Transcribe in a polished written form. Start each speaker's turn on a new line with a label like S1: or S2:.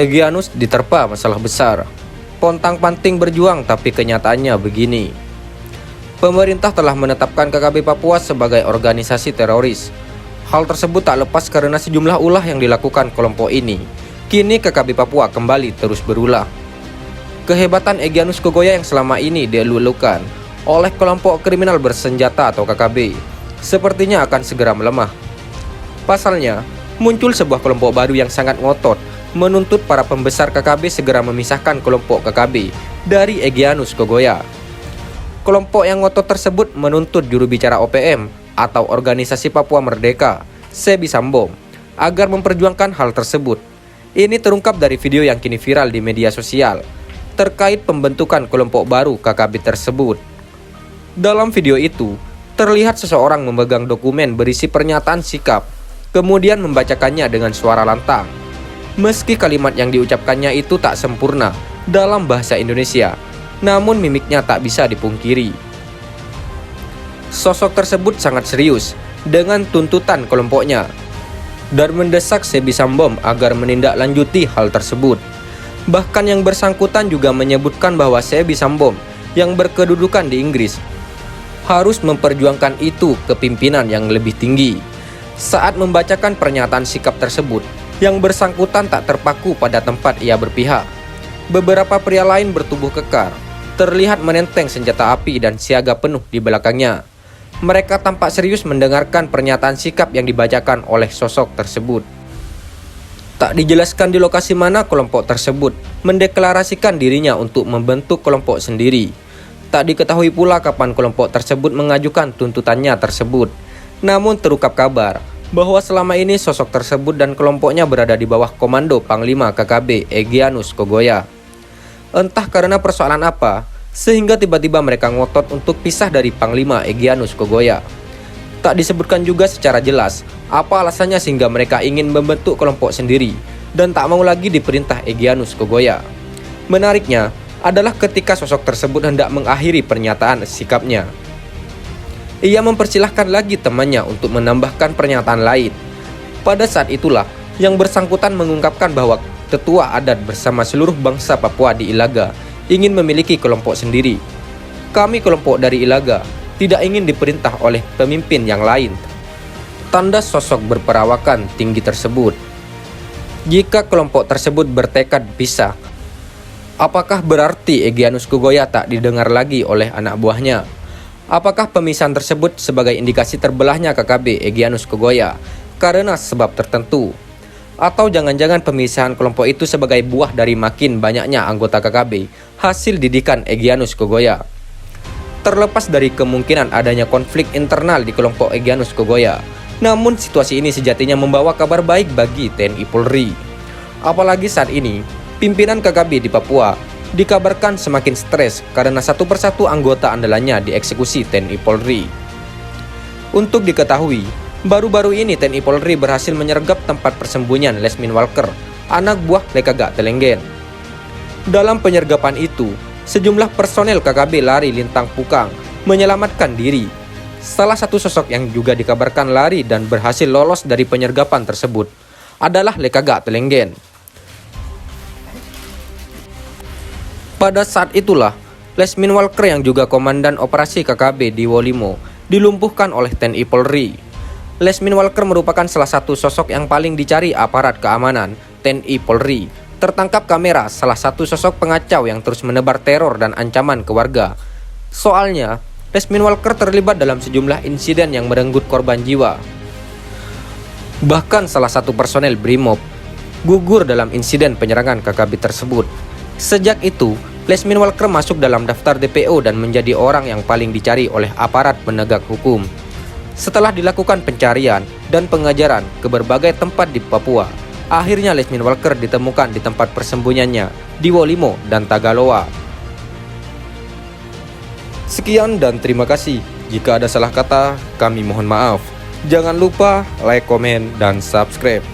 S1: Egyanus diterpa masalah besar. Pontang-panting berjuang tapi kenyataannya begini. Pemerintah telah menetapkan KKB Papua sebagai organisasi teroris. Hal tersebut tak lepas karena sejumlah ulah yang dilakukan kelompok ini. Kini KKB Papua kembali terus berulah. Kehebatan Egyanus Kogoya yang selama ini dielulukan oleh kelompok kriminal bersenjata atau KKB sepertinya akan segera melemah. Pasalnya, muncul sebuah kelompok baru yang sangat ngotot menuntut para pembesar KKB segera memisahkan kelompok KKB dari Egyanus Kogoya. Kelompok yang ngotot tersebut menuntut juru bicara OPM atau Organisasi Papua Merdeka, Sebi Sambom, agar memperjuangkan hal tersebut. Ini terungkap dari video yang kini viral di media sosial terkait pembentukan kelompok baru KKB tersebut. Dalam video itu, terlihat seseorang memegang dokumen berisi pernyataan sikap, kemudian membacakannya dengan suara lantang. Meski kalimat yang diucapkannya itu tak sempurna dalam bahasa Indonesia, namun mimiknya tak bisa dipungkiri. Sosok tersebut sangat serius dengan tuntutan kelompoknya dan mendesak Sebi Sambom agar menindaklanjuti hal tersebut. Bahkan yang bersangkutan juga menyebutkan bahwa Sebi Sambom yang berkedudukan di Inggris harus memperjuangkan itu ke pimpinan yang lebih tinggi. Saat membacakan pernyataan sikap tersebut, yang bersangkutan tak terpaku pada tempat ia berpihak. Beberapa pria lain bertubuh kekar, terlihat menenteng senjata api dan siaga penuh di belakangnya. Mereka tampak serius mendengarkan pernyataan sikap yang dibacakan oleh sosok tersebut. Tak dijelaskan di lokasi mana kelompok tersebut mendeklarasikan dirinya untuk membentuk kelompok sendiri. Tak diketahui pula kapan kelompok tersebut mengajukan tuntutannya tersebut. Namun terungkap kabar bahwa selama ini sosok tersebut dan kelompoknya berada di bawah komando Panglima KKB Egyanus Kogoya. Entah karena persoalan apa, sehingga tiba-tiba mereka ngotot untuk pisah dari Panglima Egyanus Kogoya. Tak disebutkan juga secara jelas apa alasannya sehingga mereka ingin membentuk kelompok sendiri dan tak mau lagi diperintah Egyanus Kogoya. Menariknya adalah ketika sosok tersebut hendak mengakhiri pernyataan sikapnya, ia mempersilahkan lagi temannya untuk menambahkan pernyataan lain. Pada saat itulah yang bersangkutan mengungkapkan bahwa tetua adat bersama seluruh bangsa Papua di Ilaga ingin memiliki kelompok sendiri. Kami kelompok dari Ilaga tidak ingin diperintah oleh pemimpin yang lain. Tanda sosok berperawakan tinggi tersebut. Jika kelompok tersebut bertekad pisah, apakah berarti Egyanus Kogoya tak didengar lagi oleh anak buahnya? Apakah pemisahan tersebut sebagai indikasi terbelahnya KKB Egyanus Kogoya karena sebab tertentu? Atau jangan-jangan pemisahan kelompok itu sebagai buah dari makin banyaknya anggota KKB hasil didikan Egyanus Kogoya? Terlepas dari kemungkinan adanya konflik internal di kelompok Egyanus Kogoya, namun situasi ini sejatinya membawa kabar baik bagi TNI Polri. Apalagi saat ini, pimpinan KKB di Papua dikabarkan semakin stres karena satu persatu anggota andalannya dieksekusi TNI Polri. Untuk diketahui, baru-baru ini TNI Polri berhasil menyergap tempat persembunyian Lesmin Walker, anak buah Lekagak Telenggen. Dalam penyergapan itu, sejumlah personel KKB lari lintang pukang menyelamatkan diri. Salah satu sosok yang juga dikabarkan lari dan berhasil lolos dari penyergapan tersebut adalah Lekagak Telenggen. Pada saat itulah, Lesmin Walker yang juga komandan operasi KKB di Wolimo dilumpuhkan oleh TNI Polri. Lesmin Walker merupakan salah satu sosok yang paling dicari aparat keamanan TNI Polri. Tertangkap kamera salah satu sosok pengacau yang terus menebar teror dan ancaman ke warga. Soalnya, Lesmin Walker terlibat dalam sejumlah insiden yang merenggut korban jiwa. Bahkan salah satu personel Brimob gugur dalam insiden penyerangan KKB tersebut. Sejak itu, Lesmin Walker masuk dalam daftar DPO dan menjadi orang yang paling dicari oleh aparat penegak hukum. Setelah dilakukan pencarian dan pengajaran ke berbagai tempat di Papua, akhirnya Lesmin Walker ditemukan di tempat persembunyiannya di Wolimo dan Tagaloa. Sekian dan terima kasih. Jika ada salah kata, kami mohon maaf. Jangan lupa like, komen, dan subscribe.